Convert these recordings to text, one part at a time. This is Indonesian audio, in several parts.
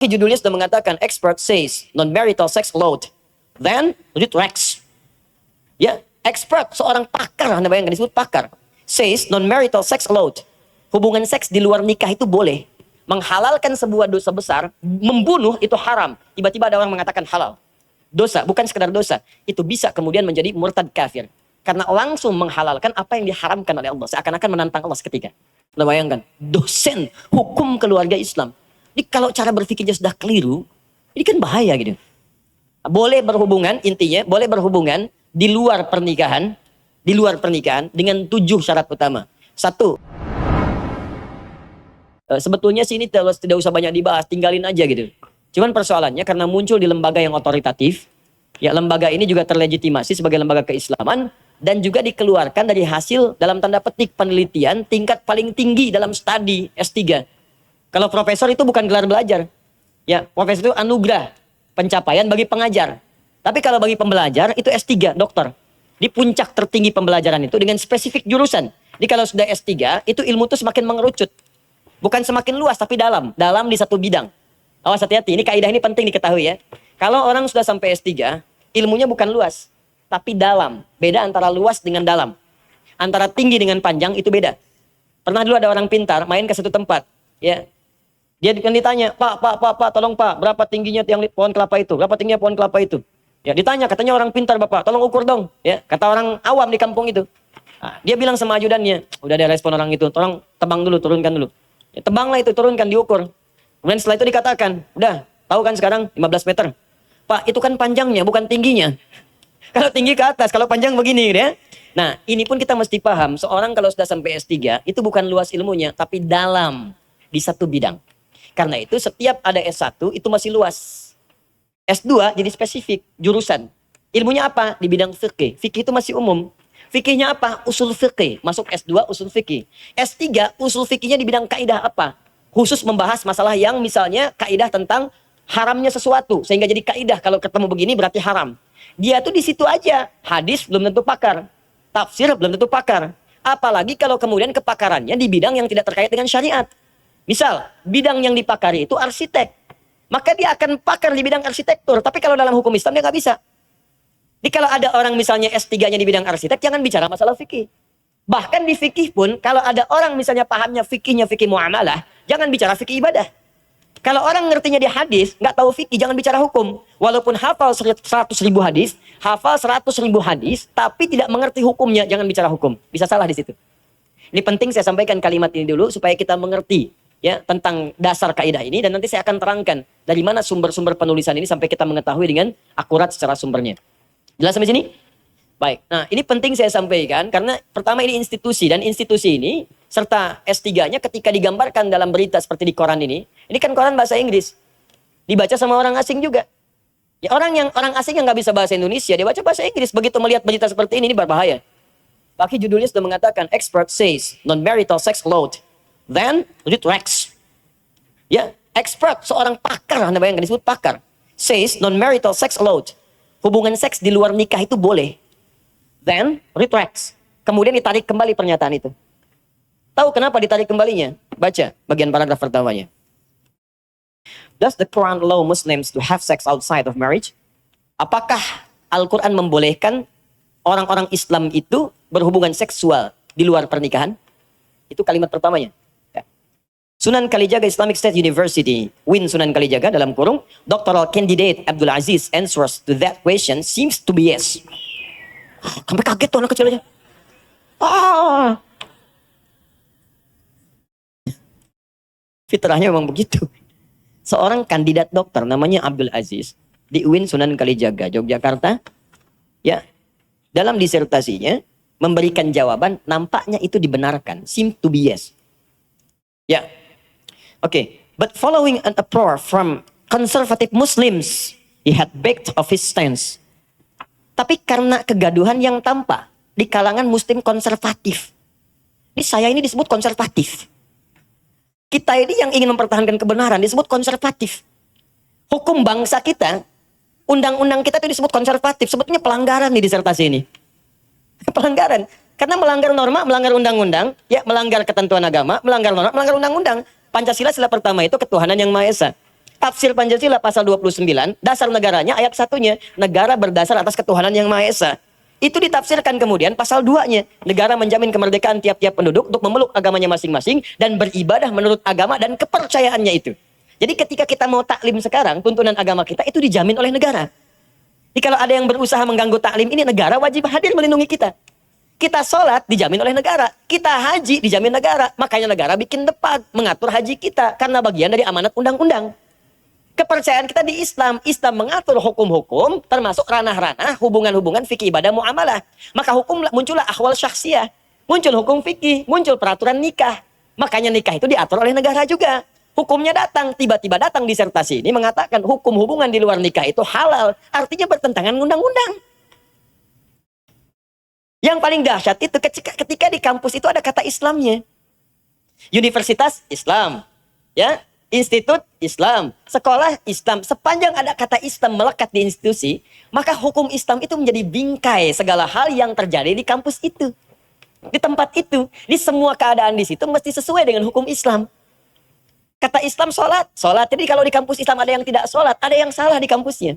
Judulnya sudah mengatakan, expert says non-marital sex allowed, then retracts. Ya, expert, seorang pakar, Anda bayangkan disebut pakar, says non-marital sex allowed. Hubungan seks di luar nikah itu boleh. Menghalalkan sebuah dosa besar, membunuh itu haram. Tiba-tiba ada orang mengatakan halal. Dosa, bukan sekedar dosa. Itu bisa kemudian menjadi murtad kafir. Karena langsung menghalalkan apa yang diharamkan oleh Allah. Seakan-akan menantang Allah seketika. Anda bayangkan, dosen hukum keluarga Islam. Jadi kalau cara berpikirnya sudah keliru, ini kan bahaya gitu. Boleh berhubungan, intinya boleh berhubungan di luar pernikahan dengan 7 syarat utama. 1, sebetulnya sih ini tidak usah banyak dibahas, tinggalin aja gitu. Cuman persoalannya karena muncul di lembaga yang otoritatif, ya lembaga ini juga terlegitimasi sebagai lembaga keislaman dan juga dikeluarkan dari hasil dalam tanda petik penelitian tingkat paling tinggi dalam studi S3. Kalau profesor itu bukan gelar belajar. Ya, profesor itu anugerah pencapaian bagi pengajar. Tapi kalau bagi pembelajar itu S3, dokter. Di puncak tertinggi pembelajaran itu dengan spesifik jurusan. Jadi kalau sudah S3, itu ilmu itu semakin mengerucut. Bukan semakin luas, tapi dalam di satu bidang. Awas hati-hati, ini kaidah ini penting diketahui ya. Kalau orang sudah sampai S3, ilmunya bukan luas, tapi dalam. Beda antara luas dengan dalam. Antara tinggi dengan panjang itu beda. Pernah dulu ada orang pintar main ke satu tempat, ya. Dia ditanya, Pak, tolong Pak, berapa tingginya yang pohon kelapa itu? Berapa tingginya pohon kelapa itu? Ya, ditanya, katanya orang pintar Bapak, tolong ukur dong. Ya, kata orang awam di kampung itu. Nah, dia bilang sama ajudannya, udah ada respon orang itu, tolong tebang dulu, turunkan dulu. Ya, tebanglah itu, turunkan, diukur. Kemudian setelah itu dikatakan, udah, tahu kan sekarang 15 meter. Pak, itu kan panjangnya, bukan tingginya. Kalau tinggi ke atas, kalau panjang begini ya. Nah, ini pun kita mesti paham, seorang kalau sudah sampai S3, itu bukan luas ilmunya, tapi dalam di satu bidang. Karena itu setiap ada S1 itu masih luas. S2 jadi spesifik, jurusan. Ilmunya apa? Di bidang fikih. Fikih itu masih umum. Fikihnya apa? Usul fikih. Masuk S2 usul fikih. S3 usul fikihnya di bidang kaidah apa? Khusus membahas masalah yang misalnya kaidah tentang haramnya sesuatu. Sehingga jadi kaidah kalau ketemu begini berarti haram. Dia tuh di situ aja. Hadis belum tentu pakar. Tafsir belum tentu pakar. Apalagi kalau kemudian kepakarannya di bidang yang tidak terkait dengan syariat. Misal, bidang yang dipakari itu arsitek. Maka dia akan pakar di bidang arsitektur. Tapi kalau dalam hukum Islam dia nggak bisa. Jadi kalau ada orang misalnya S3-nya di bidang arsitek, jangan bicara masalah fikih. Bahkan di fikih pun, kalau ada orang misalnya pahamnya fikihnya fikih muamalah, jangan bicara fikih ibadah. Kalau orang ngertinya di hadis, nggak tahu fikih, jangan bicara hukum. Walaupun hafal 100.000 hadis, hafal 100.000 hadis, tapi tidak mengerti hukumnya, jangan bicara hukum. Bisa salah di situ. Ini penting saya sampaikan kalimat ini dulu, supaya kita mengerti ya tentang dasar kaidah ini, dan nanti saya akan terangkan dari mana sumber-sumber penulisan ini sampai kita mengetahui dengan akurat secara sumbernya. Jelas sampai sini? Baik. Nah, ini penting saya sampaikan karena pertama ini institusi, dan institusi ini serta S3-nya ketika digambarkan dalam berita seperti di koran ini kan koran bahasa Inggris. Dibaca sama orang asing juga. Ya orang asing yang nggak bisa bahasa Indonesia, dia baca bahasa Inggris, begitu melihat berita seperti ini berbahaya. Pakai judulnya sudah mengatakan expert says non-marital sex allowed, then retracts. Ya, expert, seorang pakar, Anda bayangkan disebut pakar, says non-marital sex allowed. Hubungan seks di luar nikah itu boleh. Then retracts. Kemudian ditarik kembali pernyataan itu. Tahu kenapa ditarik kembalinya? Baca bagian paragraf pertamanya. Does the Quran allow Muslims to have sex outside of marriage? Apakah Al-Quran membolehkan orang-orang Islam itu berhubungan seksual di luar pernikahan? Itu kalimat pertamanya. Sunan Kalijaga Islamic State University, Win Sunan Kalijaga dalam kurung, doctoral candidate Abdul Aziz answers to that question seems to be yes. Sampai kaget tuh anak kecil aja. Fitrahnya memang begitu. Seorang kandidat dokter namanya Abdul Aziz di Win Sunan Kalijaga, Yogyakarta, ya, dalam disertasinya memberikan jawaban nampaknya itu dibenarkan, seem to be yes. Ya. Okay, but following an uproar from conservative Muslims, he had backed off his stance. Tapi karena kegaduhan yang tampak di kalangan Muslim konservatif, ini saya ini disebut konservatif. Kita ini yang ingin mempertahankan kebenaran disebut konservatif. Hukum bangsa kita, undang-undang kita itu disebut konservatif. Sebetulnya pelanggaran di disertasi ini. Pelanggaran. Karena melanggar norma, melanggar undang-undang, ya melanggar ketentuan agama, melanggar norma, melanggar undang-undang. Pancasila sila pertama itu ketuhanan yang Maha Esa. Tafsir Pancasila pasal 29, dasar negaranya ayat 1-nya, negara berdasar atas ketuhanan yang Maha Esa. Itu ditafsirkan kemudian pasal 2-nya, negara menjamin kemerdekaan tiap-tiap penduduk untuk memeluk agamanya masing-masing dan beribadah menurut agama dan kepercayaannya itu. Jadi ketika kita mau taklim sekarang, tuntunan agama kita itu dijamin oleh negara. Jadi kalau ada yang berusaha mengganggu taklim ini, negara wajib hadir melindungi kita. Kita sholat dijamin oleh negara, kita haji dijamin negara. Makanya negara bikin depak mengatur haji kita karena bagian dari amanat undang-undang. Kepercayaan kita di Islam, Islam mengatur hukum-hukum termasuk ranah-ranah hubungan-hubungan fikih ibadah muamalah. Maka hukum muncullah ahwal syakhsiyah, muncul hukum fikih, muncul peraturan nikah. Makanya nikah itu diatur oleh negara juga. Hukumnya datang, tiba-tiba datang disertasi ini mengatakan hukum hubungan di luar nikah itu halal, artinya bertentangan undang-undang. Yang paling dahsyat itu ketika di kampus itu ada kata Islamnya. Universitas Islam, ya, institut Islam, sekolah Islam. Sepanjang ada kata Islam melekat di institusi, maka hukum Islam itu menjadi bingkai segala hal yang terjadi di kampus itu. Di tempat itu, di semua keadaan di situ mesti sesuai dengan hukum Islam. Kata Islam sholat, sholat. Jadi kalau di kampus Islam ada yang tidak sholat, ada yang salah di kampusnya.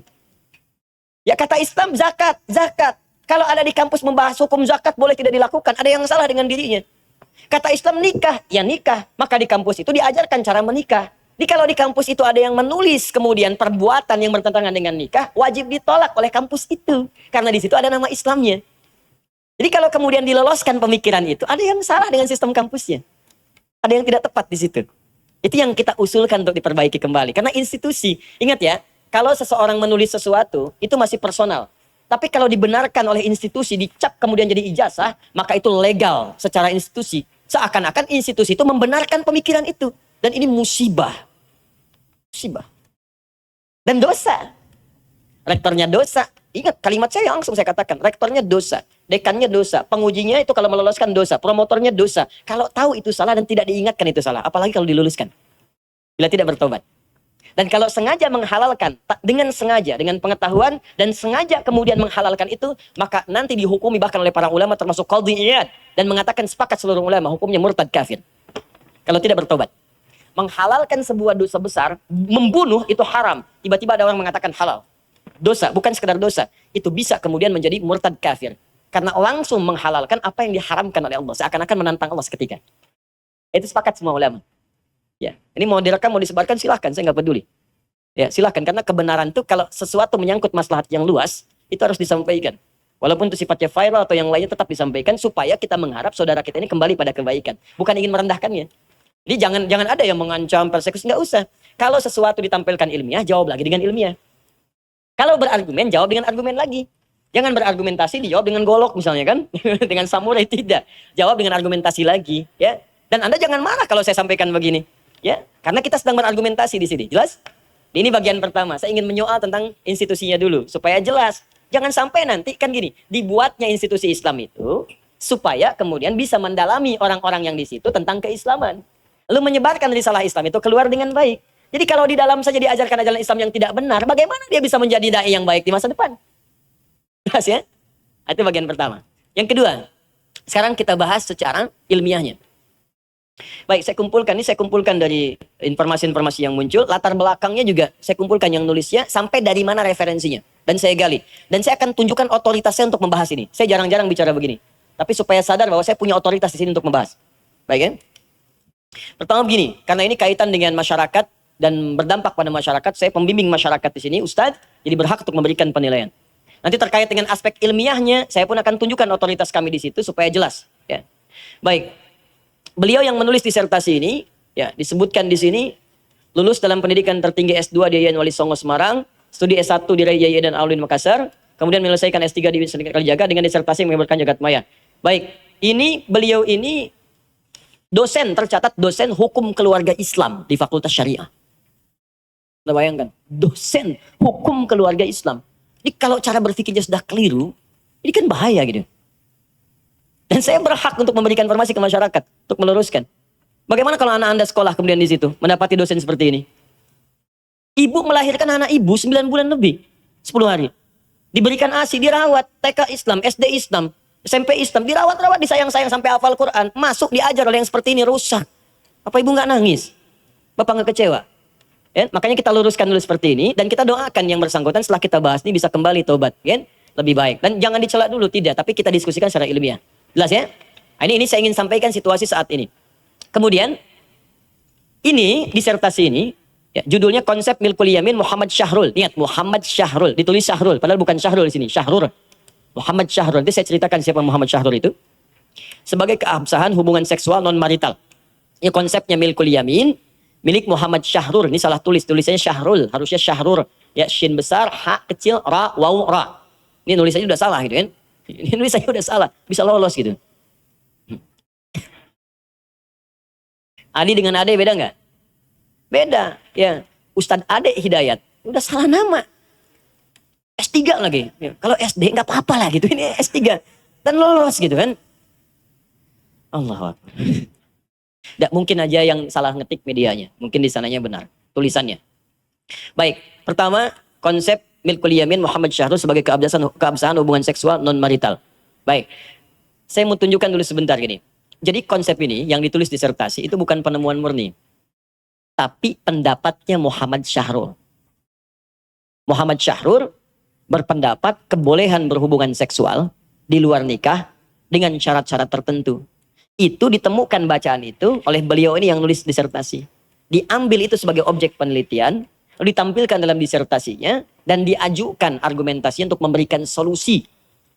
Ya kata Islam zakat, zakat. Kalau ada di kampus membahas hukum zakat boleh tidak dilakukan, ada yang salah dengan dirinya. Kata Islam nikah, ya nikah. Maka di kampus itu diajarkan cara menikah. Jadi kalau di kampus itu ada yang menulis kemudian perbuatan yang bertentangan dengan nikah, wajib ditolak oleh kampus itu. Karena di situ ada nama Islamnya. Jadi kalau kemudian diloloskan pemikiran itu, ada yang salah dengan sistem kampusnya. Ada yang tidak tepat di situ. Itu yang kita usulkan untuk diperbaiki kembali. Karena institusi, ingat ya, kalau seseorang menulis sesuatu, itu masih personal. Tapi kalau dibenarkan oleh institusi, dicap kemudian jadi ijazah, maka itu legal secara institusi. Seakan-akan institusi itu membenarkan pemikiran itu. Dan ini musibah. Musibah. Dan dosa. Rektornya dosa. Ingat kalimat saya langsung saya katakan. Rektornya dosa. Dekannya dosa. Pengujinya itu kalau meloloskan dosa. Promotornya dosa. Kalau tahu itu salah dan tidak diingatkan itu salah. Apalagi kalau diluluskan. Bila tidak bertobat. Dan kalau sengaja menghalalkan, dengan sengaja, dengan pengetahuan, dan sengaja kemudian menghalalkan itu, maka nanti dihukumi bahkan oleh para ulama termasuk Qadhi Iyad. Dan mengatakan sepakat seluruh ulama, hukumnya murtad kafir. Kalau tidak bertobat. Menghalalkan sebuah dosa besar, membunuh itu haram. Tiba-tiba ada orang mengatakan halal. Dosa, bukan sekedar dosa. Itu bisa kemudian menjadi murtad kafir. Karena langsung menghalalkan apa yang diharamkan oleh Allah. Seakan-akan menantang Allah seketika. Itu sepakat semua ulama. Ya, ini mau direkam, mau disebarkan, silahkan, saya nggak peduli. Ya, silahkan, karena kebenaran itu kalau sesuatu menyangkut maslahat yang luas, itu harus disampaikan. Walaupun itu sifatnya viral atau yang lainnya tetap disampaikan supaya kita mengharap saudara kita ini kembali pada kebaikan, bukan ingin merendahkannya. Jadi jangan ada yang mengancam persekusi, nggak usah. Kalau sesuatu ditampilkan ilmiah, jawab lagi dengan ilmiah. Kalau berargumen, jawab dengan argumen lagi. Jangan berargumentasi, dijawab dengan golok misalnya kan, dengan samurai, tidak. Jawab dengan argumentasi lagi, ya. Dan Anda jangan marah kalau saya sampaikan begini. Ya, karena kita sedang berargumentasi di sini. Jelas? Ini bagian pertama. Saya ingin menyoal tentang institusinya dulu supaya jelas. Jangan sampai nanti kan gini, dibuatnya institusi Islam itu supaya kemudian bisa mendalami orang-orang yang di situ tentang keislaman. Lalu menyebarkan risalah Islam itu keluar dengan baik. Jadi kalau di dalam saja diajarkan ajaran Islam yang tidak benar, bagaimana dia bisa menjadi dai yang baik di masa depan? Jelas ya? Itu bagian pertama. Yang kedua, sekarang kita bahas secara ilmiahnya. Baik, saya kumpulkan dari informasi-informasi yang muncul, latar belakangnya juga saya kumpulkan yang nulisnya, sampai dari mana referensinya. Dan saya gali. Dan saya akan tunjukkan otoritasnya untuk membahas ini. Saya jarang-jarang bicara begini. Tapi supaya sadar bahwa saya punya otoritas di sini untuk membahas. Baik ya? Pertama begini, karena ini kaitan dengan masyarakat dan berdampak pada masyarakat, saya pembimbing masyarakat di sini, Ustadz, jadi berhak untuk memberikan penilaian. Nanti terkait dengan aspek ilmiahnya, saya pun akan tunjukkan otoritas kami di situ supaya jelas. Ya. Baik. Beliau yang menulis disertasi ini, ya disebutkan di sini, lulus dalam pendidikan tertinggi S2 di Yayan Wali Songo Semarang, studi S1 di Rai dan Alwin Makassar, kemudian menyelesaikan S3 di Wisnu Kalijaga dengan disertasi yang menyebarkan jagat maya. Baik, beliau ini dosen, tercatat dosen hukum keluarga Islam di Fakultas Syariah. Anda bayangkan, dosen hukum keluarga Islam. Ini kalau cara berpikirnya sudah keliru, ini kan bahaya gitu. Dan saya berhak untuk memberikan informasi ke masyarakat, untuk meluruskan. Bagaimana kalau anak Anda sekolah kemudian di situ, mendapati dosen seperti ini? Ibu melahirkan anak ibu 9 bulan lebih, 10 hari. Diberikan ASI, dirawat, TK Islam, SD Islam, SMP Islam, dirawat-rawat, disayang-sayang sampai hafal Quran. Masuk diajar oleh yang seperti ini, rusak. Apa ibu nggak nangis? Bapak nggak kecewa? Ya, makanya kita luruskan dulu seperti ini dan kita doakan yang bersangkutan setelah kita bahas ini bisa kembali tobat, ya, lebih baik. Dan jangan dicela dulu, tidak, tapi kita diskusikan secara ilmiah. Jelas ya? Nah, ini saya ingin sampaikan situasi saat ini. Kemudian ini disertasi ini ya, judulnya konsep milkul yamin Muhammad Syahrul. Lihat Muhammad Syahrul, ditulis Syahrul, padahal bukan Syahrul di sini, Syahrul. Muhammad Syahrul. Nanti saya ceritakan siapa Muhammad Syahrul itu. Sebagai keabsahan hubungan seksual non marital. Ini konsepnya milkul yamin milik Muhammad Syahrul. Ini salah tulis, tulisannya Syahrul, harusnya Syahrul. Ya, shin besar, ha kecil, ra, waw, ra. Ini nulisannya udah salah gitu kan. Ini nulisannya udah salah, bisa lolos gitu. Adi dengan Ade beda nggak? Beda, ya. Ustadz Ade Hidayat, udah salah nama. S3 lagi. Ya, kalau SD nggak apa-apa lah gitu, ini S3. Dan lolos gitu kan. Allah Akbar. Tidak mungkin aja yang salah ngetik medianya. Mungkin di sananya benar. Tulisannya. Baik. Pertama, konsep milkul yamin Muhammad Syahrul sebagai keabsahan hubungan seksual non-marital. Baik. Saya mau tunjukkan dulu sebentar gini. Jadi konsep ini yang ditulis disertasi itu bukan penemuan murni. Tapi pendapatnya Muhammad Syahrul. Muhammad Syahrul berpendapat kebolehan berhubungan seksual di luar nikah dengan syarat-syarat tertentu. Itu ditemukan bacaan itu oleh beliau ini yang nulis disertasi. Diambil itu sebagai objek penelitian, ditampilkan dalam disertasinya, dan diajukan argumentasi untuk memberikan solusi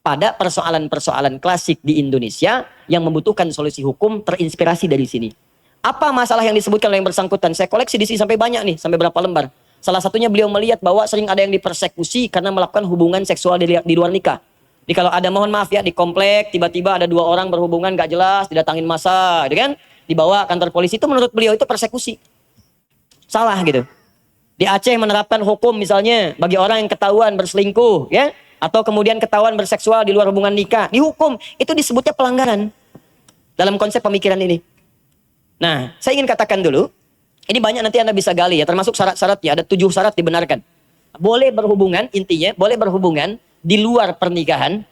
pada persoalan-persoalan klasik di Indonesia yang membutuhkan solusi hukum terinspirasi dari sini. Apa masalah yang disebutkan oleh yang bersangkutan? Saya koleksi di sini sampai banyak nih, sampai berapa lembar. Salah satunya beliau melihat bahwa sering ada yang dipersekusi karena melakukan hubungan seksual di luar nikah. Jadi kalau ada, mohon maaf ya, di komplek tiba-tiba ada 2 orang berhubungan gak jelas, didatangin massa, gitu kan, dibawa kantor polisi, itu menurut beliau itu persekusi. Salah gitu. Di Aceh menerapkan hukum misalnya bagi orang yang ketahuan berselingkuh, ya, atau kemudian ketahuan berseksual di luar hubungan nikah, dihukum, itu disebutnya pelanggaran dalam konsep pemikiran ini. Nah, saya ingin katakan dulu, ini banyak nanti Anda bisa gali ya, termasuk syarat-syaratnya, ada 7 syarat dibenarkan. Boleh berhubungan, intinya boleh berhubungan di luar pernikahan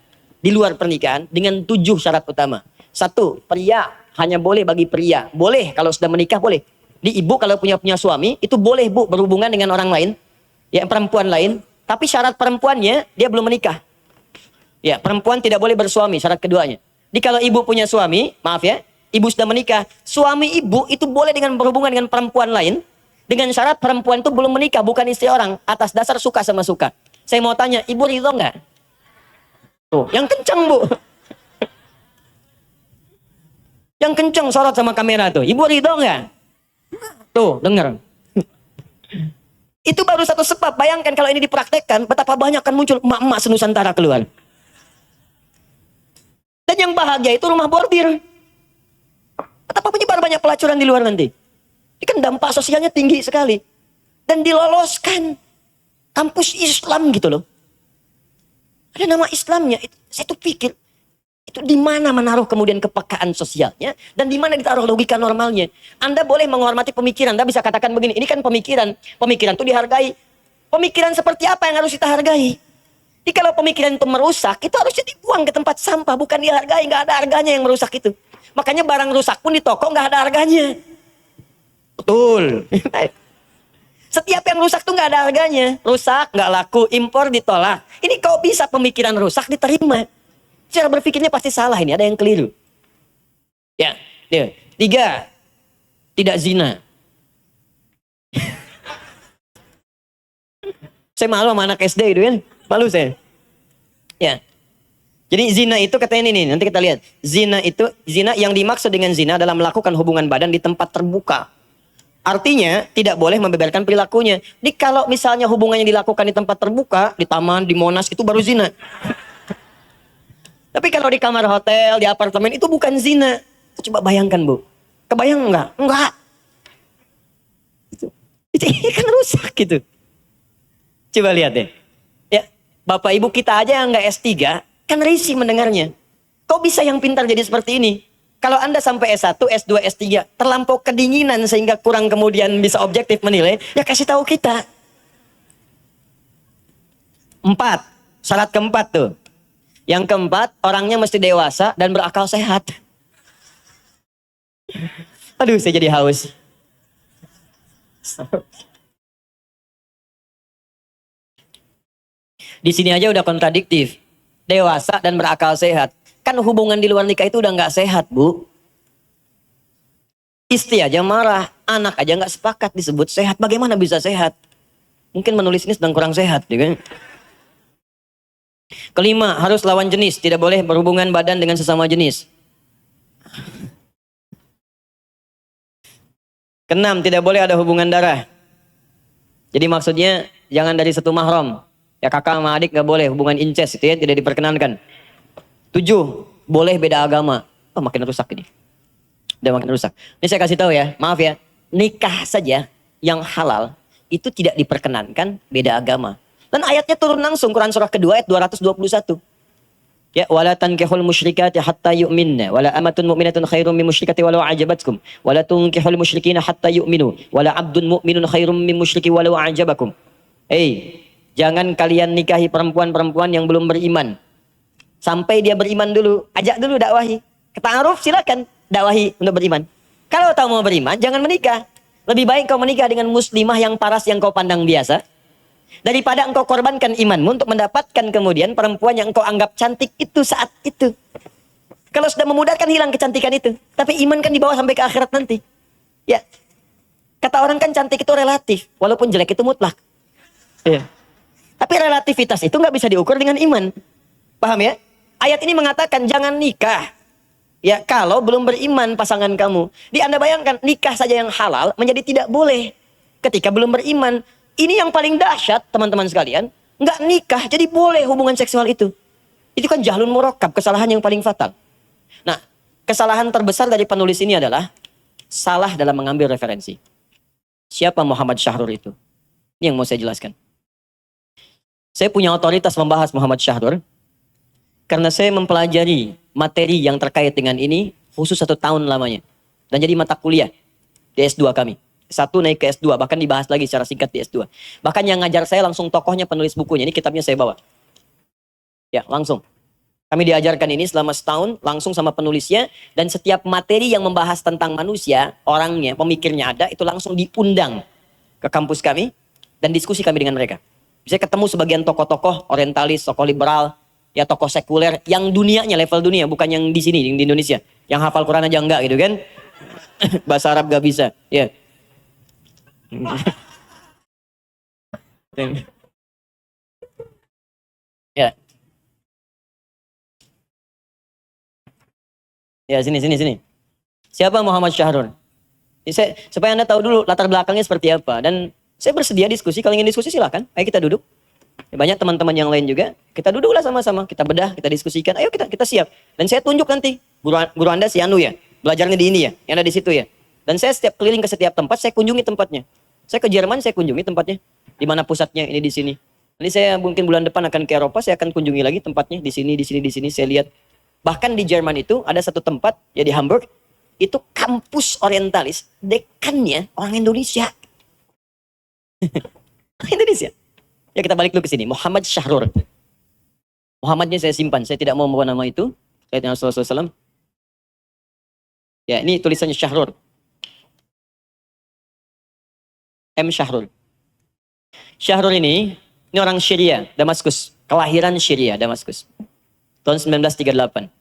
dengan 7 syarat utama. 1, pria hanya boleh bagi pria. Boleh kalau sudah menikah boleh. Di ibu kalau punya suami itu boleh bu berhubungan dengan orang lain, ya perempuan lain. Tapi syarat perempuannya dia belum menikah. Ya perempuan tidak boleh bersuami, syarat keduanya. Jadi kalau ibu punya suami, maaf ya, ibu sudah menikah, suami ibu itu boleh dengan berhubungan dengan perempuan lain dengan syarat perempuan itu belum menikah, bukan istri orang, atas dasar suka sama suka. Saya mau tanya, ibu ridho nggak? Tuh, yang kenceng bu. Yang kenceng sorot sama kamera tuh. Ibu ridho nggak? Tuh, dengar. Itu baru satu sebab. Bayangkan kalau ini dipraktekkan, betapa banyak kan muncul emak-emak senusantara keluar. Dan yang bahagia itu rumah bordir. Betapa menyebar banyak pelacuran di luar nanti. Ini kan dampak sosialnya tinggi sekali. Dan diloloskan. Kampus Islam gitu loh. Ada nama Islamnya. Saya tuh pikir, itu di mana menaruh kemudian kepekaan sosialnya dan di mana ditaruh logika normalnya. Anda boleh menghormati pemikiran. Anda bisa katakan begini, ini kan pemikiran. Pemikiran itu dihargai. Pemikiran seperti apa yang harus kita hargai? Jadi kalau pemikiran itu merusak, itu harusnya dibuang ke tempat sampah, bukan dihargai. Nggak ada harganya yang merusak itu. Makanya barang rusak pun di toko nggak ada harganya. Betul. Setiap yang rusak tuh nggak ada harganya. Rusak, nggak laku, impor ditolak. Ini kok bisa pemikiran rusak diterima? Cara berpikirnya pasti salah ini, ada yang keliru. Ya, 3, tidak zina. Saya malu sama anak SD itu kan, malu saya. Ya, jadi zina itu katanya ini, nanti kita lihat. Zina yang dimaksud dengan zina adalah melakukan hubungan badan di tempat terbuka. Artinya tidak boleh membeberkan perilakunya. Jadi kalau misalnya hubungannya dilakukan di tempat terbuka, di taman, di Monas, itu baru zina. Tapi kalau di kamar hotel, di apartemen, itu bukan zina. Coba bayangkan bu. Kebayang enggak? Enggak. Itu kan rusak gitu. Coba lihat deh. Ya, bapak ibu kita aja yang enggak S3, kan risih mendengarnya. Kok bisa yang pintar jadi seperti ini? Kalau Anda sampai S1, S2, S3, terlampau kedinginan sehingga kurang kemudian bisa objektif menilai, ya kasih tahu kita. 4, syarat keempat tuh. Yang keempat, orangnya mesti dewasa dan berakal sehat. Aduh, saya jadi haus. Di sini aja udah kontradiktif. Dewasa dan berakal sehat. Kan hubungan di luar nikah itu udah nggak sehat, Bu. Istri aja marah, anak aja nggak sepakat disebut sehat. Bagaimana bisa sehat? Mungkin menulis ini sedang kurang sehat, ya kan? Kelima, harus lawan jenis. Tidak boleh berhubungan badan dengan sesama jenis. Keenam, tidak boleh ada hubungan darah. Jadi maksudnya jangan dari satu mahram. Ya kakak sama adik nggak boleh hubungan incest itu ya, tidak diperkenankan. 7, boleh beda agama. Oh, makin rusak ini. Udah makin rusak. Ini saya kasih tahu ya, maaf ya. Nikah saja yang halal itu tidak diperkenankan beda agama. Dan ayatnya turun langsung Quran surah kedua ayat 221. Ya, wala tankihul musyrikati hatta yu'minna wala amatun mu'minatun khairum min musyrikati walau ajabatkum wala tunkihul musyrikina hatta yu'minu wala abdun mu'minun khairum min musyriki walau ajabakum. Jangan kalian nikahi perempuan-perempuan yang belum beriman sampai dia beriman dulu. Ajak dulu dakwahi. Keta'aruf silakan dakwahi untuk beriman. Kalau tahu mau beriman jangan menikah. Lebih baik kau menikah dengan muslimah yang paras yang kau pandang biasa daripada engkau korbankan imanmu untuk mendapatkan kemudian perempuan yang engkau anggap cantik itu saat itu. Kalau sudah memudahkan hilang kecantikan itu. Tapi iman kan dibawa sampai ke akhirat nanti. Ya. Kata orang kan cantik itu relatif. Walaupun jelek itu mutlak. Ya. Tapi relativitas itu nggak bisa diukur dengan iman. Paham ya? Ayat ini mengatakan jangan nikah. Ya, kalau belum beriman pasangan kamu. Anda bayangkan nikah saja yang halal menjadi tidak boleh ketika belum beriman. Ini yang paling dahsyat, teman-teman sekalian. Nggak nikah, jadi boleh hubungan seksual itu. Itu kan jahlun murakkab, kesalahan yang paling fatal. Nah, kesalahan terbesar dari penulis ini adalah salah dalam mengambil referensi. Siapa Muhammad Syahrur itu? Ini yang mau saya jelaskan. Saya punya otoritas membahas Muhammad Syahrur karena saya mempelajari materi yang terkait dengan ini khusus 1 tahun lamanya. Dan jadi mata kuliah di S2 kami. S1 naik ke S2, bahkan dibahas lagi secara singkat di S2. Bahkan yang ngajar saya langsung tokohnya penulis bukunya. Ini kitabnya saya bawa. Ya, langsung. Kami diajarkan ini selama setahun, langsung sama penulisnya. Dan setiap materi yang membahas tentang manusia, orangnya, pemikirnya ada, itu langsung diundang ke kampus kami. Dan diskusi kami dengan mereka. Bisa ketemu sebagian tokoh-tokoh, orientalis, tokoh liberal, ya tokoh sekuler, yang dunianya, level dunia, bukan yang di sini, yang di Indonesia. Yang hafal Quran aja enggak gitu kan. Bahasa Arab gak bisa, ya. Ya. Ya, sini. Siapa Muhammad Syahrur? Supaya Anda tahu dulu latar belakangnya seperti apa. Dan saya bersedia diskusi. Kalau ingin diskusi silakan. Ayo kita duduk. Ya, banyak teman-teman yang lain juga. Kita duduklah sama-sama. Kita bedah, kita diskusikan. Ayo kita siap. Dan saya tunjuk nanti. Guru Anda si Anu ya. Belajarnya di ini ya. Yang ada di situ ya. Dan saya setiap keliling ke setiap tempat, saya kunjungi tempatnya. Saya ke Jerman, saya kunjungi tempatnya. Di mana pusatnya, ini di sini. Nanti saya mungkin bulan depan akan ke Eropa, saya akan kunjungi lagi tempatnya. Di sini, saya lihat. Bahkan di Jerman itu ada satu tempat, ya di Hamburg, itu kampus orientalis, dekannya orang Indonesia. Indonesia. Ya kita balik dulu ke sini. Muhammad Syahrur. Muhammadnya saya simpan, saya tidak mau membawa nama itu. Saya dengan Rasulullah SAW. Ya, ini tulisannya Syahrur. M. Syahrul. Syahrul ini orang Syria, Damaskus. Kelahiran Syria, Damaskus. Tahun 1938.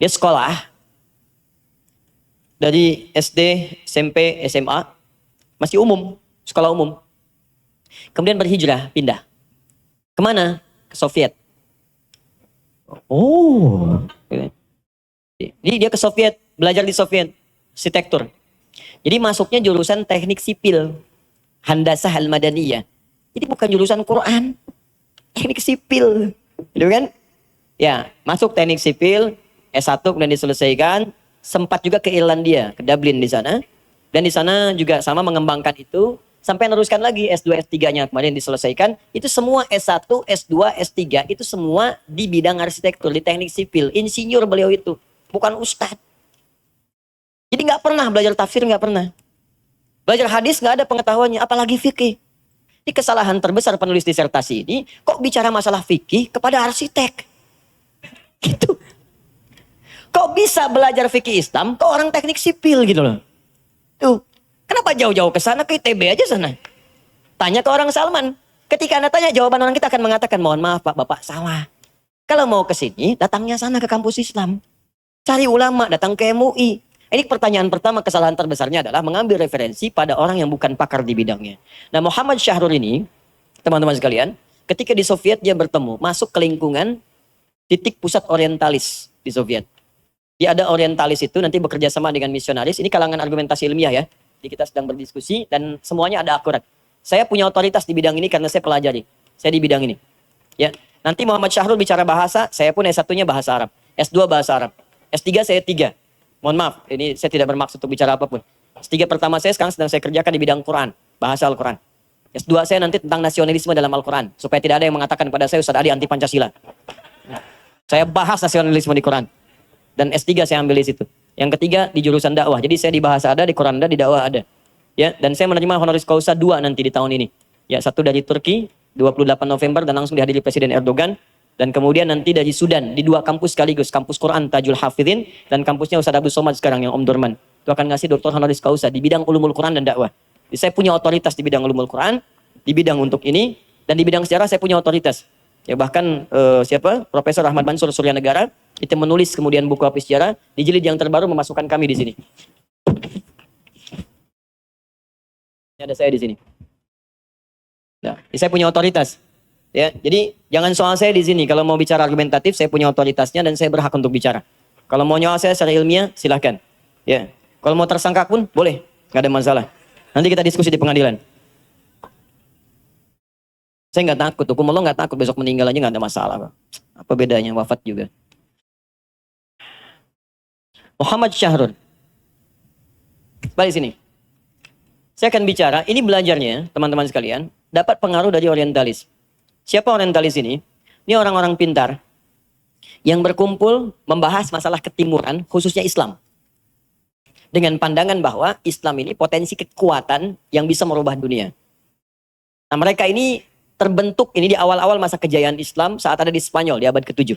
Dia sekolah dari SD, SMP, SMA. Masih umum, sekolah umum. Kemudian berhijrah, pindah. Kemana? Ke Soviet. Oh. Jadi dia ke Soviet, belajar di Soviet. Arsitektur. Jadi masuknya jurusan teknik sipil. Handasah al-Madaniyah. Jadi bukan jurusan Quran. Teknik sipil. Gitu kan? Ya, masuk teknik sipil. S1 kemudian diselesaikan. Sempat juga ke Irlandia, ke Dublin di sana. Dan di sana juga sama mengembangkan itu. Sampai meneruskan lagi S2, S3-nya kemarin diselesaikan. Itu semua S1, S2, S3. Itu semua di bidang arsitektur, di teknik sipil. Insinyur beliau itu. Bukan ustadz. Jadi nggak pernah belajar tafsir, nggak pernah. Belajar hadis nggak ada pengetahuannya, apalagi fikih. Ini kesalahan terbesar penulis disertasi ini, kok bicara masalah fikih kepada arsitek? Gitu. Kok bisa belajar fikih Islam ke orang teknik sipil gitu loh. Tuh, kenapa jauh-jauh ke sana, ke ITB aja sana. Tanya ke orang Salman. Ketika Anda tanya, jawaban orang kita akan mengatakan, mohon maaf Pak, Bapak salah. Kalau mau ke sini, datangnya sana ke kampus Islam. Cari ulama, datang ke MUI. Ini pertanyaan pertama, kesalahan terbesarnya adalah mengambil referensi pada orang yang bukan pakar di bidangnya. Nah, Muhammad Syahrul ini, teman-teman sekalian, ketika di Soviet dia bertemu, masuk ke lingkungan titik pusat orientalis di Soviet. Dia ada orientalis itu nanti bekerja sama dengan misionaris. Ini kalangan argumentasi ilmiah ya. Jadi kita sedang berdiskusi dan semuanya ada akurat. Saya punya otoritas di bidang ini karena saya pelajari. Saya di bidang ini. Ya. Nanti Muhammad Syahrul bicara bahasa, saya pun S1-nya bahasa Arab. S2 bahasa Arab. S3 saya 3. Mohon maaf, ini saya tidak bermaksud untuk bicara apapun. S3 pertama saya sekarang sedang saya kerjakan di bidang Quran, bahasa Al-Quran. S2 saya nanti tentang nasionalisme dalam Al-Quran. Supaya tidak ada yang mengatakan kepada saya, Ustaz Adi anti Pancasila. Saya bahas nasionalisme di Quran. Dan S3 saya ambil di situ. Yang ketiga di jurusan dakwah. Jadi saya di bahasa ada, di Quran ada, di dakwah ada. Ya, dan saya menerima honoris causa 2 nanti di tahun ini. Ya, 1 dari Turki 28 November dan langsung dihadiri Presiden Erdogan. Dan kemudian nanti dari Sudan di 2 kampus sekaligus, kampus Quran Tajul Hafidhin dan kampusnya Ustaz Abdul Somad sekarang yang Om Dorman. Itu akan ngasih doktor honoris causa di bidang ulumul Quran dan dakwah. Jadi saya punya otoritas di bidang ulumul Quran, di bidang untuk ini, dan di bidang sejarah saya punya otoritas. Ya bahkan Profesor Ahmad Mansur Surya Negara itu menulis kemudian buku Hafiz Sejarah di jilid yang terbaru memasukkan kami di sini. Ini ada saya di sini. Nah, saya punya otoritas. Ya, jadi jangan soal saya di sini. Kalau mau bicara argumentatif, saya punya otoritasnya dan saya berhak untuk bicara. Kalau mau nyawa saya secara ilmiah, silahkan. Ya, kalau mau tersangka pun boleh, nggak ada masalah. Nanti kita diskusi di pengadilan. Saya nggak takut, hukum Allah nggak takut besok meninggal aja nggak ada masalah. Apa bedanya wafat juga? Muhammad Syahrul. Balik sini. Saya akan bicara, ini belajarnya teman-teman sekalian, dapat pengaruh dari orientalis. Siapa orientalis ini? Ini orang-orang pintar yang berkumpul membahas masalah ketimuran, khususnya Islam. Dengan pandangan bahwa Islam ini potensi kekuatan yang bisa merubah dunia. Nah, mereka ini terbentuk ini di awal-awal masa kejayaan Islam saat ada di Spanyol di abad ke-7.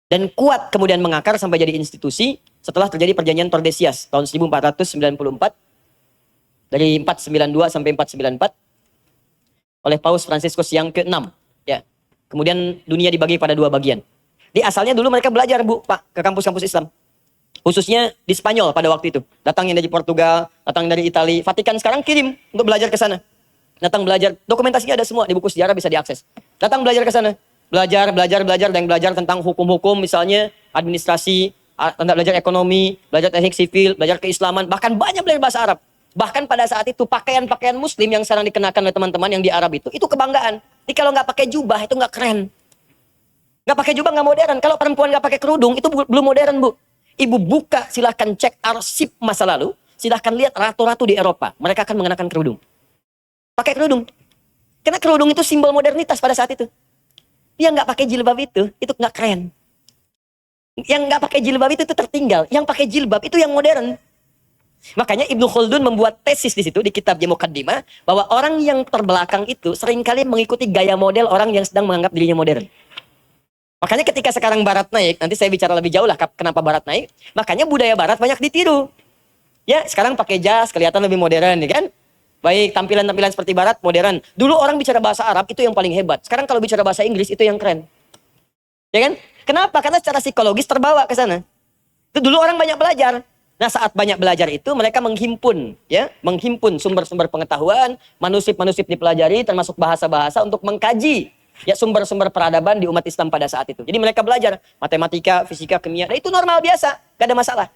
Dan kuat kemudian mengakar sampai jadi institusi setelah terjadi perjanjian Tordesillas tahun 1494 dari 492 sampai 494 oleh Paus Fransiskus yang ke-6. Ya. Kemudian dunia dibagi pada 2 bagian. Di asalnya dulu mereka belajar, Bu, Pak, ke kampus-kampus Islam. Khususnya di Spanyol pada waktu itu. Datang yang dari Portugal, datang dari Italia. Vatikan sekarang kirim untuk belajar ke sana. Datang belajar, dokumentasinya ada semua di buku sejarah bisa diakses. Datang belajar ke sana. Belajar, dan belajar tentang hukum-hukum misalnya, administrasi, belajar ekonomi, belajar teknik sipil, belajar keislaman, bahkan banyak belajar bahasa Arab. Bahkan pada saat itu pakaian-pakaian muslim yang sekarang dikenakan oleh teman-teman yang di Arab itu kebanggaan. Jadi kalau nggak pakai jubah itu nggak keren. Nggak pakai jubah nggak modern. Kalau perempuan nggak pakai kerudung itu belum modern, Bu. Ibu buka, silahkan cek arsip masa lalu, silahkan lihat ratu-ratu di Eropa. Mereka akan mengenakan kerudung. Pakai kerudung. Karena kerudung itu simbol modernitas pada saat itu. Yang nggak pakai jilbab itu nggak keren. Yang nggak pakai jilbab itu tertinggal. Yang pakai jilbab itu yang modern. Makanya Ibnu Khaldun membuat tesis di situ di kitabnya Muqaddimah bahwa orang yang terbelakang itu seringkali mengikuti gaya model orang yang sedang menganggap dirinya modern. Makanya ketika sekarang Barat naik, nanti saya bicara lebih jauh lah kenapa Barat naik. Makanya budaya Barat banyak ditiru. Ya, sekarang pakai jas kelihatan lebih modern, ya kan? Baik, tampilan-tampilan seperti Barat modern. Dulu orang bicara bahasa Arab itu yang paling hebat. Sekarang kalau bicara bahasa Inggris itu yang keren. Ya kan? Kenapa? Karena secara psikologis terbawa ke sana. Itu dulu orang banyak belajar. Nah, saat banyak belajar itu mereka menghimpun sumber-sumber pengetahuan, manuskrip-manuskrip dipelajari termasuk bahasa-bahasa untuk mengkaji ya sumber-sumber peradaban di umat Islam pada saat itu. Jadi mereka belajar matematika, fisika, kimia. Nah, itu normal biasa, gak ada masalah.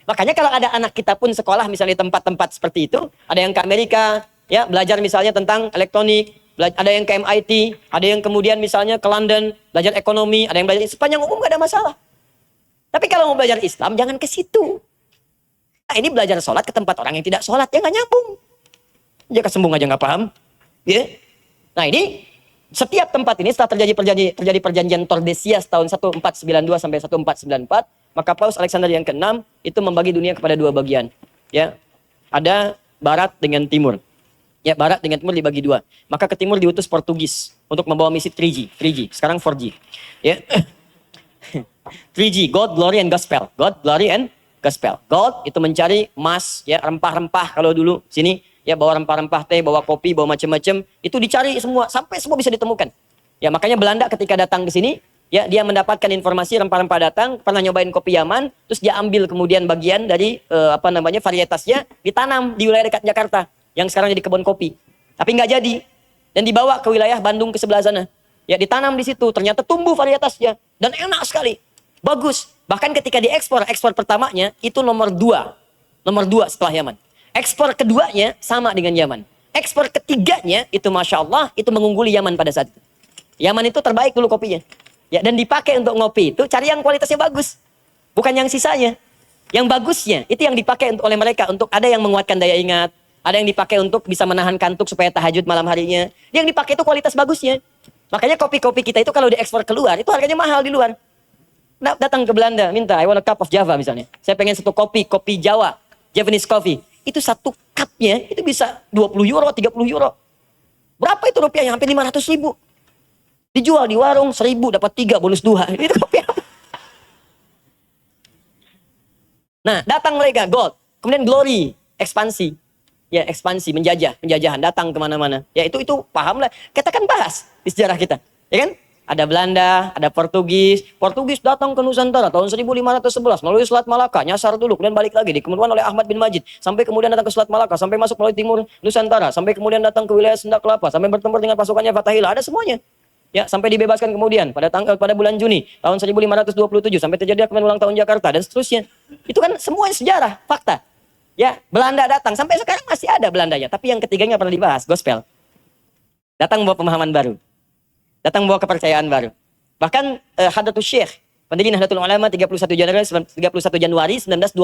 Makanya kalau ada anak kita pun sekolah misalnya di tempat-tempat seperti itu, ada yang ke Amerika, ya belajar misalnya tentang elektronik, ada yang ke MIT, ada yang kemudian misalnya ke London, belajar ekonomi, ada yang belajar sepanjang umum gak ada masalah. Tapi kalau mau belajar Islam jangan ke situ. Nah, ini belajar sholat ke tempat orang yang tidak sholat, ya nggak nyambung. Ya kesembung aja nggak paham. Ya. Nah ini setiap tempat ini setelah terjadi perjanjian Tordesillas tahun 1492 sampai 1494, maka Paus Alexander yang ke-6 itu membagi dunia kepada 2 bagian. Ya, ada Barat dengan Timur. Ya, Barat dengan Timur dibagi 2. Maka ke Timur diutus Portugis untuk membawa misi 3G. Sekarang 4G. Ya. 3G, God, Glory, and Gospel. God, Glory, and Gospel. God itu mencari emas, ya rempah-rempah kalau dulu sini ya bawa rempah-rempah teh, bawa kopi, bawa macam-macam, itu dicari semua sampai semua bisa ditemukan. Ya makanya Belanda ketika datang ke sini, ya dia mendapatkan informasi rempah-rempah datang, pernah nyobain kopi Yaman, terus dia ambil kemudian bagian dari varietasnya, ditanam di wilayah dekat Jakarta yang sekarang jadi kebun kopi. Tapi nggak jadi, dan dibawa ke wilayah Bandung ke sebelah sana. Ya ditanam di situ, ternyata tumbuh varietasnya dan enak sekali, bagus. Bahkan ketika diekspor, ekspor pertamanya itu nomor 2 setelah Yaman. Ekspor keduanya sama dengan Yaman. Ekspor ketiganya itu Masya Allah, itu mengungguli Yaman pada saat itu. Yaman itu terbaik dulu kopinya. Ya, dan dipakai untuk ngopi itu cari yang kualitasnya bagus. Bukan yang sisanya. Yang bagusnya itu yang dipakai oleh mereka untuk ada yang menguatkan daya ingat, ada yang dipakai untuk bisa menahan kantuk supaya tahajud malam harinya. Yang dipakai itu kualitas bagusnya. Makanya kopi-kopi kita itu kalau diekspor keluar itu harganya mahal di luar. Nah, datang ke Belanda minta I want a cup of Java misalnya. Saya pengen satu kopi Jawa, Japanese coffee. Itu satu cupnya itu bisa 20 euro, 30 euro. Berapa itu rupiahnya? Hampir 500.000. Dijual di warung 1.000 dapat 3 bonus 2. Itu kopi apa? Nah, datang mereka gold, kemudian glory, ekspansi. Ya, ekspansi, penjajahan, datang kemana-mana. Ya, itu paham lah. Kita kan bahas di sejarah kita. Ya kan? Ada Belanda, ada Portugis. Portugis datang ke Nusantara tahun 1511 melalui Selat Malaka, nyasar dulu, kemudian balik lagi dikemudian oleh Ahmad bin Majid, sampai kemudian datang ke Selat Malaka, sampai masuk melalui timur Nusantara, sampai kemudian datang ke wilayah Sunda Kelapa, sampai bertempur dengan pasukannya Fatahillah, ada semuanya. Ya, sampai dibebaskan kemudian pada bulan Juni tahun 1527 sampai terjadi kemudian ulang tahun Jakarta dan seterusnya. Itu kan semua sejarah, fakta. Ya, Belanda datang sampai sekarang masih ada Belandanya, tapi yang ketiganya pernah dibahas, gospel. Datang membawa pemahaman baru. Datang membawa kepercayaan baru. Bahkan Hadratus Syekh, pendiri Nahdlatul Ulama 31 Januari 1926.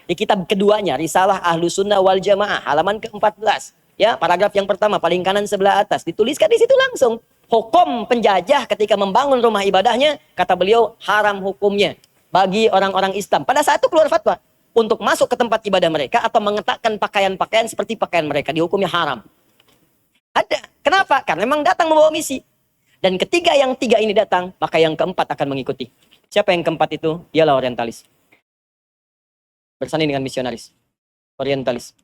Di kitab keduanya, Risalah Ahlus Sunnah wal Jamaah, halaman ke-14. Ya, paragraf yang pertama, paling kanan sebelah atas. Dituliskan di situ langsung. Hukum penjajah ketika membangun rumah ibadahnya, kata beliau, haram hukumnya bagi orang-orang Islam. Pada saat itu keluar fatwa untuk masuk ke tempat ibadah mereka atau mengetakkan pakaian-pakaian seperti pakaian mereka, dihukumnya haram. Ada. Kenapa? Karena memang datang membawa misi. Dan ketika yang tiga ini datang, maka yang keempat akan mengikuti. Siapa yang keempat itu? Dialah orientalis. Bersanding dengan misionaris. Orientalis.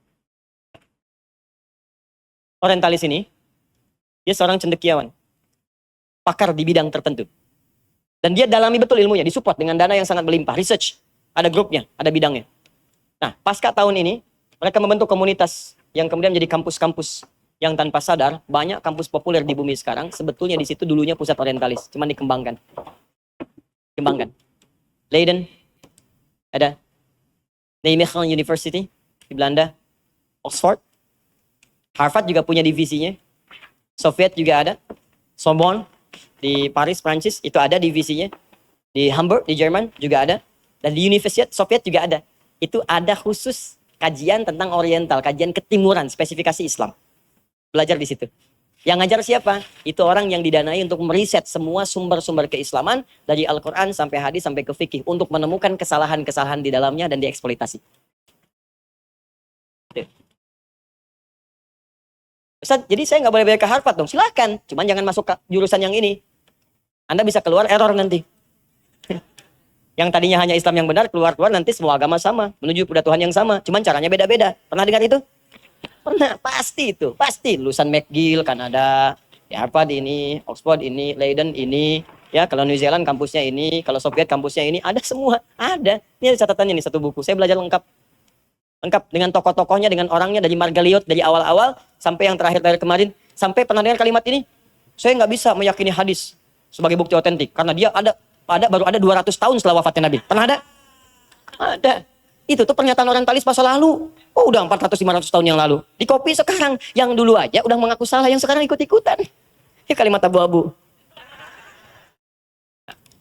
Orientalis ini, dia seorang cendekiawan. Pakar di bidang tertentu. Dan dia dalami betul ilmunya, disupport dengan dana yang sangat melimpah. Research, ada grupnya, ada bidangnya. Nah, pasca tahun ini, mereka membentuk komunitas yang kemudian menjadi kampus-kampus yang tanpa sadar, banyak kampus populer di bumi sekarang, sebetulnya di situ dulunya pusat orientalis, cuman dikembangkan. Leiden, ada Nijmegen University di Belanda, Oxford, Harvard juga punya divisinya, Soviet juga ada, Sorbonne di Paris, Prancis, itu ada divisinya. Di Hamburg, di Jerman juga ada. Dan di Universitas Soviet juga ada. Itu ada khusus kajian tentang Oriental, kajian ketimuran, spesifikasi Islam. Belajar di situ. Yang ngajar siapa? Itu orang yang didanai untuk meriset semua sumber-sumber keislaman, dari Al-Quran sampai hadis sampai ke fikih, untuk menemukan kesalahan-kesalahan di dalamnya dan dieksploitasi. Ustaz, jadi saya nggak boleh bayar ke Harvard dong? Silahkan, cuman jangan masuk ke jurusan yang ini. Anda bisa keluar error nanti. Yang tadinya hanya Islam yang benar, keluar-keluar nanti semua agama sama, menuju pada Tuhan yang sama. Cuman caranya beda-beda. Pernah dengar itu? Pernah, pasti itu. Pasti. Lulusan McGill, Kanada, ya Harvard ini, Oxford ini, Leiden ini. Ya, kalau New Zealand kampusnya ini, kalau Soviet kampusnya ini, ada semua. Ada. Ini ada catatannya nih, satu buku. Saya belajar lengkap. Lengkap dengan tokoh-tokohnya, dengan orangnya, dari Margaliot, dari awal-awal, sampai yang terakhir-terakhir kemarin. Sampai pernah dengar kalimat ini? Saya nggak bisa meyakini hadis sebagai bukti otentik. Karena dia baru ada 200 tahun setelah wafatnya Nabi. Pernah ada? Ada. Itu tuh pernyataan orientalis masa lalu. Oh, udah 400-500 tahun yang lalu. Di copy sekarang. Yang dulu aja udah mengaku salah, yang sekarang ikut-ikutan. Ini kalimat abu-abu.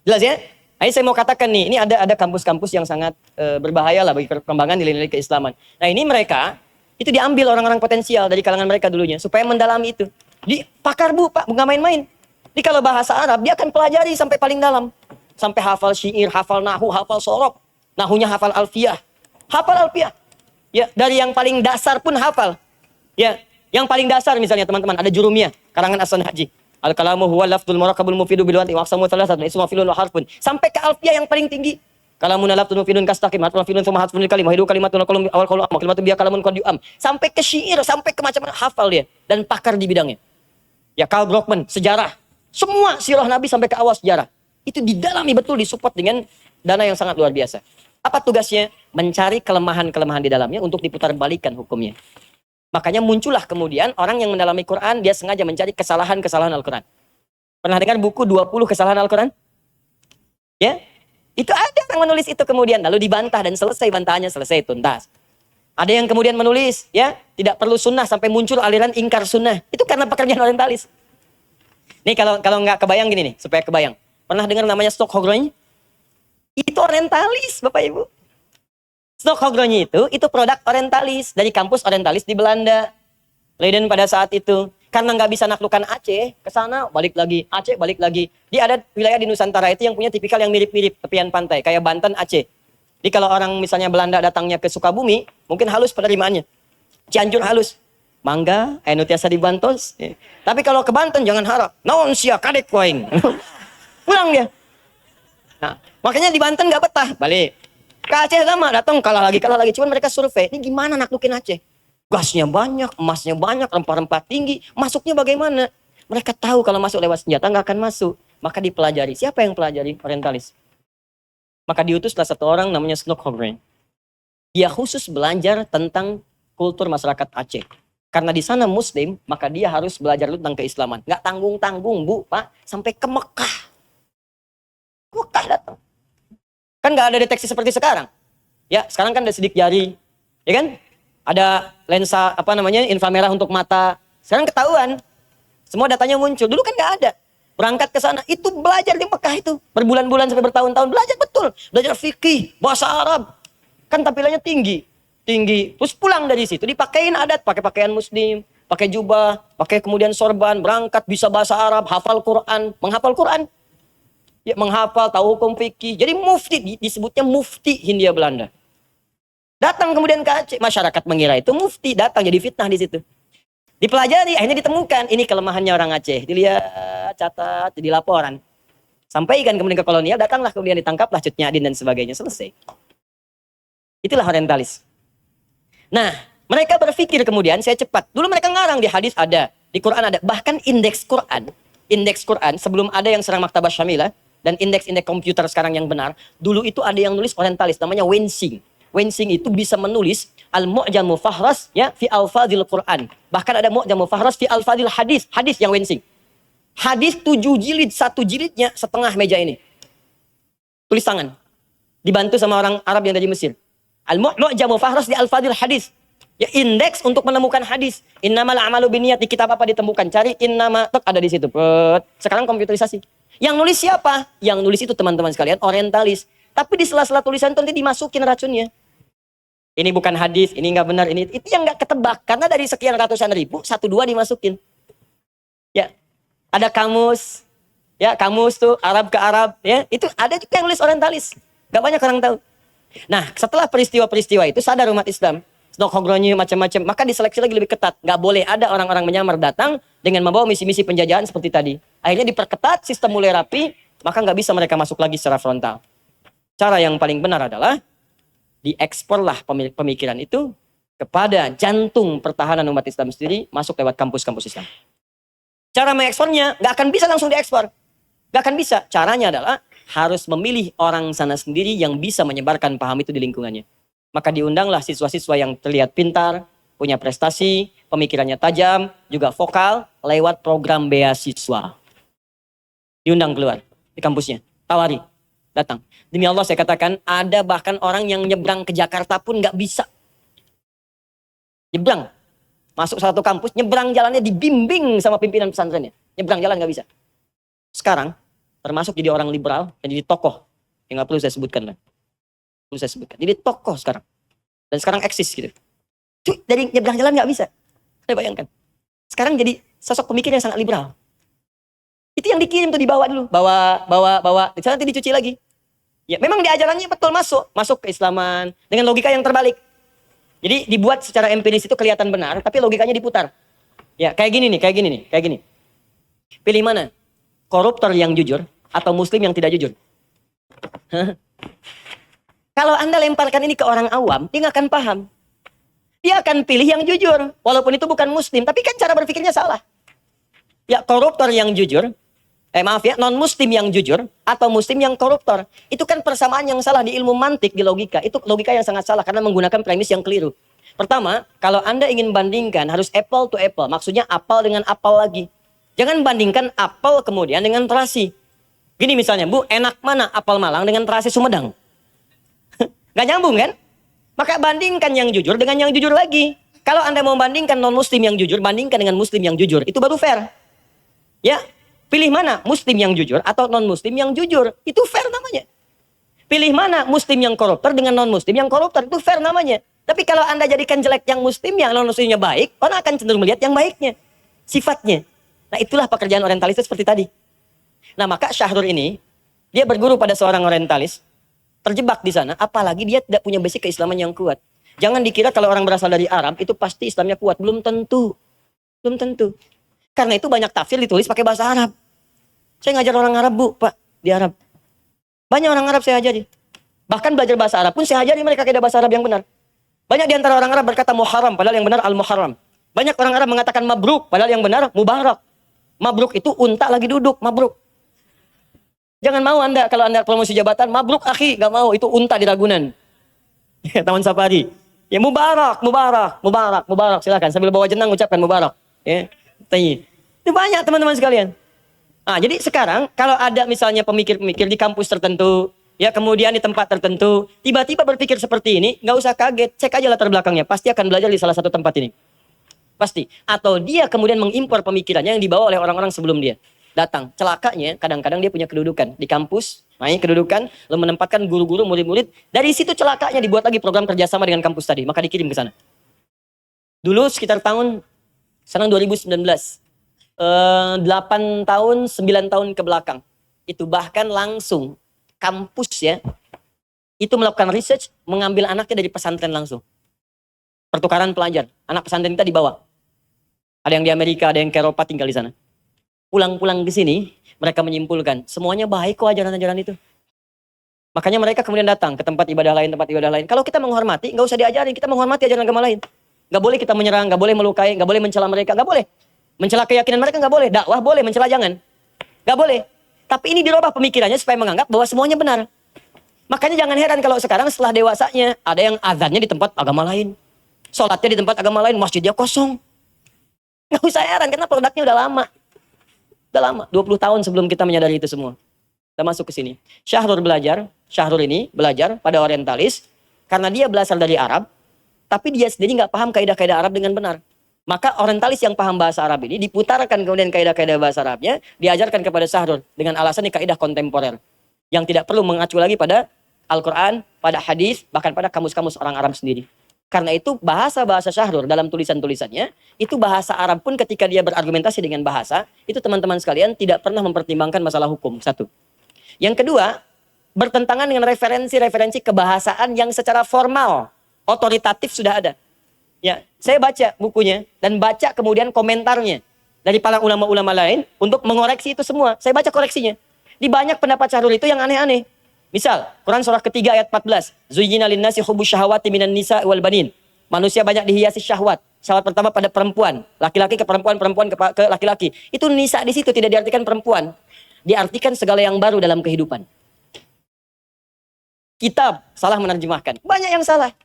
Jelas ya? Nah, ini saya mau katakan nih, ini ada kampus-kampus yang sangat berbahaya lah bagi perkembangan nilai-nilai keislaman. Nah, ini mereka, itu diambil orang-orang potensial dari kalangan mereka dulunya, supaya mendalami itu. Di pakar bu, Pak, nggak main-main. Jadi kalau bahasa Arab, dia akan pelajari sampai paling dalam. Sampai hafal syair, hafal nahu, hafal sorok. Nahunya hafal alfiyah. Hafal alfiyah. Ya, dari yang paling dasar pun hafal. Ya, yang paling dasar misalnya teman-teman, ada Jurumiyah, karangan As-Sunan Haji. Al-kalamu huwa lafdul murakabul mufidu bil wanti wa aqsamu thalathat ismu filun wa harfun. Sampai ke alfiyah yang paling tinggi. Kalamun alaf tunu finun kastaqim hatfun finun thumma hatfun kalimah hidu kalimatun qalum awal qalu am kalimatun biya kalamun qad yu'am. Sampai ke syair, sampai ke macam hafal dia dan pakar di bidangnya. Ya Karl Brockman, sejarah. Semua sirah Nabi sampai ke awal sejarah. Itu didalami betul, disupport dengan dana yang sangat luar biasa. Apa tugasnya? Mencari kelemahan-kelemahan di dalamnya untuk diputarbalikkan hukumnya. Makanya muncullah kemudian orang yang mendalami Quran, dia sengaja mencari kesalahan-kesalahan Al-Quran. Pernah dengar buku 20 kesalahan Al-Quran? Ya, itu ada yang menulis itu kemudian, lalu dibantah dan selesai bantahannya, selesai tuntas. Ada yang kemudian menulis, ya, tidak perlu sunnah sampai muncul aliran ingkar sunnah. Itu karena pekerjaan orientalis. Nih kalau nggak kebayang gini nih, supaya kebayang. Pernah dengar namanya Stokholdronyi? Itu orientalis, Bapak Ibu. Stokholdronyi itu produk orientalis dari kampus orientalis di Belanda. Leiden pada saat itu. Karena nggak bisa naklukkan Aceh, ke sana balik lagi, Aceh balik lagi. Dia ada wilayah di Nusantara itu yang punya tipikal yang mirip-mirip tepian pantai, kayak Banten, Aceh. Jadi kalau orang misalnya Belanda datangnya ke Sukabumi, mungkin halus penerimaannya. Cianjur halus. Mangga, anu tiasa dibantos. Tapi kalau ke Banten jangan harap. Naon sia kadek waing. Pulang dia. Nah, makanya di Banten nggak betah, balik. Ke Aceh sama, datang kalah lagi. Cuman mereka survei, ini gimana naklukin Aceh? Gasnya banyak, emasnya banyak, rempah-rempah tinggi. Masuknya bagaimana? Mereka tahu kalau masuk lewat senjata nggak akan masuk. Maka dipelajari. Siapa yang pelajari? Orientalis. Maka diutuslah satu orang namanya Stokholdronyi. Dia khusus belajar tentang kultur masyarakat Aceh. Karena di sana Muslim, maka dia harus belajar tentang keislaman. Nggak tanggung-tanggung, Bu, Pak. Sampai ke Mekah. Mekah datang. Kan nggak ada deteksi seperti sekarang. Ya, sekarang kan ada sidik jari. Ya kan? Ada lensa inframerah untuk mata. Sekarang ketahuan. Semua datanya muncul. Dulu kan nggak ada. Berangkat ke sana itu belajar di Mekah itu berbulan-bulan sampai bertahun-tahun belajar betul. Belajar fikih, bahasa Arab. Kan tampilannya tinggi. Terus pulang dari situ dipakein adat, pakai pakaian muslim, pakai jubah, pakai kemudian sorban, berangkat bisa bahasa Arab, hafal Quran, menghafal Quran. Ya, menghafal, tahu hukum fikih. Jadi mufti, disebutnya mufti Hindia Belanda. Datang kemudian ke Aceh, masyarakat mengira itu mufti, datang jadi fitnah di situ. Dipelajari, akhirnya ditemukan ini kelemahannya orang Aceh. Dilihat, catat, jadi laporan. Sampaikan kemudian ke kolonial, datanglah kemudian ditangkaplah Cut Nyak Dien dan sebagainya, selesai. Itulah orientalis. Nah, mereka berpikir kemudian saya cepat. Dulu mereka ngarang di hadis ada, di Quran ada, bahkan indeks Quran sebelum ada yang serang Maktabah Syamilah dan indeks komputer sekarang yang benar, dulu itu ada yang nulis orientalis namanya Wensing. Wensing itu bisa menulis Al-Mu'jamu Fahras ya fi Alfadil Quran. Bahkan ada Mu'jamu Fahras fi Alfadil Hadis. Hadis yang Wensing. Hadis 7 jilid, 1 jilidnya setengah meja ini. Tulis tangan. Dibantu sama orang Arab yang dari Mesir. Al-Mu'jamu Fahras di Alfadil Hadis. Ya indeks untuk menemukan hadis. Innamal a'malu binniyat, di kitab apa ditemukan. Cari innama, ada di situ. Sekarang komputerisasi. Yang nulis siapa? Yang nulis itu teman-teman sekalian orientalis. Tapi di sela-sela tulisan itu nanti dimasukin racunnya. Ini bukan hadis, ini nggak benar, ini itu yang nggak ketebak karena dari sekian ratusan ribu 1-2 dimasukin. Ya, ada kamus, ya kamus tuh Arab ke Arab, ya itu ada juga yang nulis orientalis, nggak banyak orang tahu. Nah, setelah peristiwa-peristiwa itu sadar umat Islam, Stokholdronyi macam-macam, maka diseleksi lagi lebih ketat. Nggak boleh ada orang-orang menyamar datang dengan membawa misi-misi penjajahan seperti tadi. Akhirnya diperketat, sistem mulai rapi, maka nggak bisa mereka masuk lagi secara frontal. Cara yang paling benar adalah dieksporlah pemikiran itu kepada jantung pertahanan umat Islam sendiri, masuk lewat kampus-kampus Islam. Cara mengekspornya nggak akan bisa langsung diekspor. Nggak akan bisa. Caranya adalah harus memilih orang sana sendiri yang bisa menyebarkan paham itu di lingkungannya. Maka diundanglah siswa-siswa yang terlihat pintar, punya prestasi, pemikirannya tajam, juga vokal, lewat program beasiswa. Diundang keluar di kampusnya, tawari. Datang. Demi Allah saya katakan, ada bahkan orang yang nyebrang ke Jakarta pun nggak bisa. Nyebrang. Masuk satu kampus, nyebrang jalannya dibimbing sama pimpinan pesantrennya. Nyebrang jalan nggak bisa. Sekarang, termasuk jadi orang liberal, dan jadi tokoh. Yang nggak perlu saya sebutkan lah. Perlu saya sebutkan. Jadi tokoh sekarang. Dan sekarang eksis gitu. Cuy, dari nyebrang jalan nggak bisa. Saya bayangkan. Sekarang jadi sosok pemikir yang sangat liberal. Itu yang dikirim tuh dibawa dulu, bawa. Di sana nanti dicuci lagi. Ya, memang diajarannya betul masuk keislaman dengan logika yang terbalik. Jadi dibuat secara empiris itu kelihatan benar, tapi logikanya diputar. Ya, kayak gini nih. Pilih mana? Koruptor yang jujur atau muslim yang tidak jujur? Kalau Anda lemparkan ini ke orang awam, dia nggak akan paham. Dia akan pilih yang jujur. Walaupun itu bukan muslim, tapi kan cara berpikirnya salah. Ya, koruptor yang jujur, maaf ya, non-muslim yang jujur, atau muslim yang koruptor. Itu kan persamaan yang salah di ilmu mantik, di logika. Itu logika yang sangat salah, karena menggunakan premis yang keliru. Pertama, kalau Anda ingin bandingkan, harus apple to apple. Maksudnya apel dengan apel lagi. Jangan bandingkan apel kemudian dengan terasi. Gini misalnya, Bu, enak mana apel Malang dengan terasi Sumedang? Gak nyambung kan? Maka bandingkan yang jujur dengan yang jujur lagi. Kalau Anda mau bandingkan non-muslim yang jujur, bandingkan dengan muslim yang jujur. Itu baru fair. Ya, pilih mana? Muslim yang jujur atau non-muslim yang jujur. Itu fair namanya. Pilih mana? Muslim yang koruptor dengan non-muslim yang koruptor. Itu fair namanya. Tapi kalau Anda jadikan jelek yang muslim, yang non-muslimnya baik, orang akan cenderung melihat yang baiknya. Sifatnya. Nah, itulah pekerjaan orientalis seperti tadi. Nah, maka Syahrul ini, dia berguru pada seorang orientalis, terjebak di sana, apalagi dia tidak punya basic keislaman yang kuat. Jangan dikira kalau orang berasal dari Arab, itu pasti Islamnya kuat. Belum tentu. Belum tentu. Karena itu banyak tafsir ditulis pakai bahasa Arab. Saya ngajar orang Arab, Bu, Pak, di Arab. Banyak orang Arab saya ajari. Bahkan belajar bahasa Arab pun saya ajari mereka kaidah bahasa Arab yang benar. Banyak di antara orang Arab berkata muharram, padahal yang benar al-muharram. Banyak orang Arab mengatakan mabruk, padahal yang benar mubarak. Mabruk itu unta lagi duduk, mabruk. Jangan mau Anda, kalau Anda promosi jabatan, mabruk akhi, gak mau, itu unta di Ragunan. Taman Safari. Ya mubarak, mubarak, mubarak, mubarak, silakan. Sambil bawa jenang ucapkan mubarak. Ya, itu banyak teman-teman sekalian. Nah, jadi sekarang, kalau ada misalnya pemikir-pemikir di kampus tertentu, ya kemudian di tempat tertentu, tiba-tiba berpikir seperti ini, gak usah kaget, cek aja latar belakangnya. Pasti akan belajar di salah satu tempat ini. Pasti. Atau dia kemudian mengimpor pemikirannya yang dibawa oleh orang-orang sebelum dia datang. Celakanya kadang-kadang dia punya kedudukan di kampus, main kedudukan, lalu menempatkan guru-guru, murid-murid. Dari situ celakanya dibuat lagi program kerjasama dengan kampus tadi, maka dikirim ke sana. Dulu sekitar sekarang 2019, 8 tahun, 9 tahun ke belakang, itu bahkan langsung kampus ya, itu melakukan research, mengambil anaknya dari pesantren langsung. Pertukaran pelajar, anak pesantren kita dibawa. Ada yang di Amerika, ada yang ke Eropa tinggal di sana. Pulang-pulang ke sini, mereka menyimpulkan, semuanya baik kok ajaran-ajaran itu. Makanya mereka kemudian datang ke tempat ibadah lain. Kalau kita menghormati, nggak usah diajarin, kita menghormati ajaran agama lain. Nggak boleh kita menyerang, nggak boleh melukai, nggak boleh mencela mereka, nggak boleh. Mencela keyakinan mereka nggak boleh, dakwah boleh, mencela jangan. Nggak boleh. Tapi ini dirubah pemikirannya supaya menganggap bahwa semuanya benar. Makanya jangan heran kalau sekarang setelah dewasanya, ada yang azannya di tempat agama lain. Sholatnya di tempat agama lain, masjidnya kosong. Nggak usah heran, karena produknya udah lama. Udah lama, 20 tahun sebelum kita menyadari itu semua. Kita masuk ke sini. Syahrul ini belajar pada orientalis, karena dia berasal dari Arab, tapi dia sendiri nggak paham kaidah-kaidah Arab dengan benar. Maka orientalis yang paham bahasa Arab ini diputarkan kemudian kaidah-kaidah bahasa Arabnya, diajarkan kepada Syahrul dengan alasan ini kaidah kontemporer. Yang tidak perlu mengacu lagi pada Al-Quran, pada hadis, bahkan pada kamus-kamus orang Arab sendiri. Karena itu bahasa-bahasa Syahrul dalam tulisan-tulisannya, itu bahasa Arab pun ketika dia berargumentasi dengan bahasa, itu teman-teman sekalian tidak pernah mempertimbangkan masalah hukum. Satu. Yang kedua, bertentangan dengan referensi-referensi kebahasaan yang secara formal, otoritatif sudah ada. Ya, saya baca bukunya dan baca kemudian komentarnya dari para ulama-ulama lain untuk mengoreksi itu semua. Saya baca koreksinya. Di banyak pendapat Syahrul itu yang aneh-aneh. Misal, Quran surah ketiga ayat 14. Zuyyina linnasi hubbus syahawati minan nisa wal banin. Manusia banyak dihiasi syahwat. Syahwat pertama pada perempuan, laki-laki ke perempuan, perempuan ke laki-laki. Itu nisa di situ tidak diartikan perempuan. Diartikan segala yang baru dalam kehidupan. Kitab salah menerjemahkan. Banyak yang salah.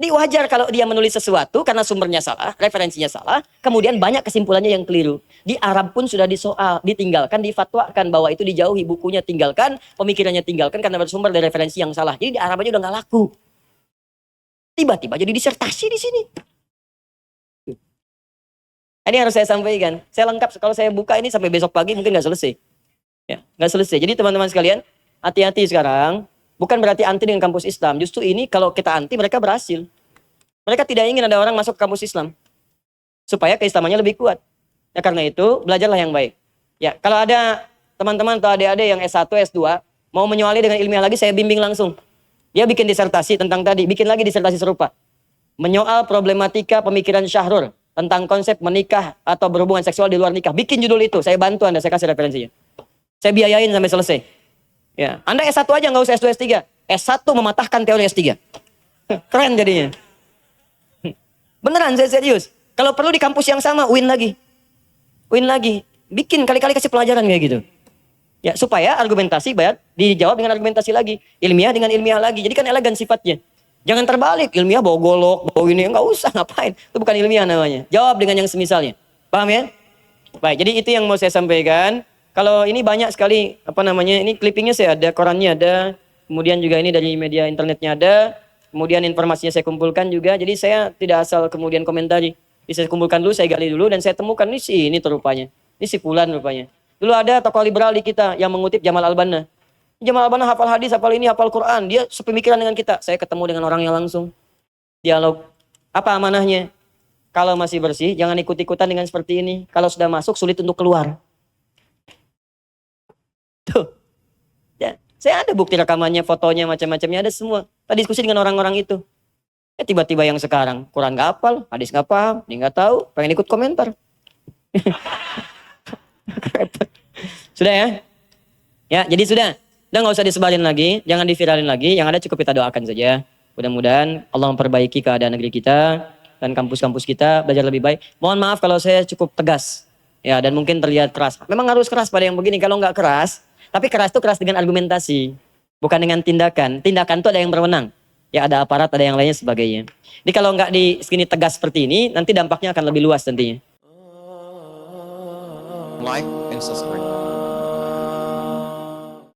Wajar kalau dia menulis sesuatu karena sumbernya salah, referensinya salah, kemudian banyak kesimpulannya yang keliru. Di Arab pun sudah disoal, ditinggalkan, difatwakan bahwa itu dijauhi, bukunya tinggalkan, pemikirannya tinggalkan karena bersumber dari referensi yang salah. Jadi di Arab aja udah nggak laku. Tiba-tiba jadi disertasi di sini. Ini harus saya sampaikan. Saya lengkap, kalau saya buka ini sampai besok pagi mungkin nggak selesai. Ya, nggak selesai. Jadi teman-teman sekalian, hati-hati sekarang. Bukan berarti anti dengan kampus Islam. Justru ini kalau kita anti, mereka berhasil. Mereka tidak ingin ada orang masuk ke kampus Islam. Supaya keislamannya lebih kuat. Ya karena itu, belajarlah yang baik. Ya, kalau ada teman-teman atau adik-adik yang S1, S2, mau menyoali dengan ilmiah lagi, saya bimbing langsung. Dia bikin disertasi tentang tadi, bikin lagi disertasi serupa. Menyoal problematika pemikiran Syahrul tentang konsep menikah atau berhubungan seksual di luar nikah. Bikin judul itu, saya bantu Anda, saya kasih referensinya. Saya biayain sampai selesai. Ya, Anda S1 aja, nggak usah S2, S3. S1 mematahkan teori S3. Keren jadinya. Beneran, saya serius. Kalau perlu di kampus yang sama, win lagi. Win lagi. Bikin kali-kali kasih pelajaran kayak gitu. Ya, supaya argumentasi bayar dijawab dengan argumentasi lagi. Ilmiah dengan ilmiah lagi. Jadi kan elegan sifatnya. Jangan terbalik. Ilmiah bawa golok, bawa ini. Enggak usah, ngapain. Itu bukan ilmiah namanya. Jawab dengan yang semisalnya. Paham ya? Baik, jadi itu yang mau saya sampaikan. Kalau ini banyak sekali, ini clippingnya saya ada, korannya ada. Kemudian juga ini dari media internetnya ada. Kemudian informasinya saya kumpulkan juga. Jadi saya tidak asal kemudian komentari. Jadi saya kumpulkan dulu, saya gali dulu. Dan saya temukan ini tuh rupanya. Ini si Fulan rupanya. Dulu ada tokoh liberal di kita yang mengutip Jamal Al-Banna. Jamal Al-Banna hafal hadis, hafal ini, hafal Quran. Dia sepemikiran dengan kita. Saya ketemu dengan orangnya langsung. Dialog. Apa amanahnya? Kalau masih bersih, jangan ikut-ikutan dengan seperti ini. Kalau sudah masuk, sulit untuk keluar. Tuh. Ya, saya ada bukti rekamannya, fotonya, macam-macamnya, ada semua. Tadi diskusi dengan orang-orang itu. Tiba-tiba yang sekarang, Quran nggak hafal, hadis nggak paham, dia nggak tahu, pengen ikut komentar. Sudah ya? Ya, jadi sudah. Udah nggak usah disebarin lagi, jangan diviralin lagi. Yang ada cukup kita doakan saja. Mudah-mudahan Allah memperbaiki keadaan negeri kita dan kampus-kampus kita belajar lebih baik. Mohon maaf kalau saya cukup tegas. Ya, dan mungkin terlihat keras. Memang harus keras pada yang begini. Kalau nggak keras, tapi keras itu keras dengan argumentasi. Bukan dengan tindakan. Tindakan itu ada yang berwenang. Ya, ada aparat, ada yang lainnya sebagainya. Jadi kalau nggak di sini tegas seperti ini, nanti dampaknya akan lebih luas nantinya. Like and subscribe.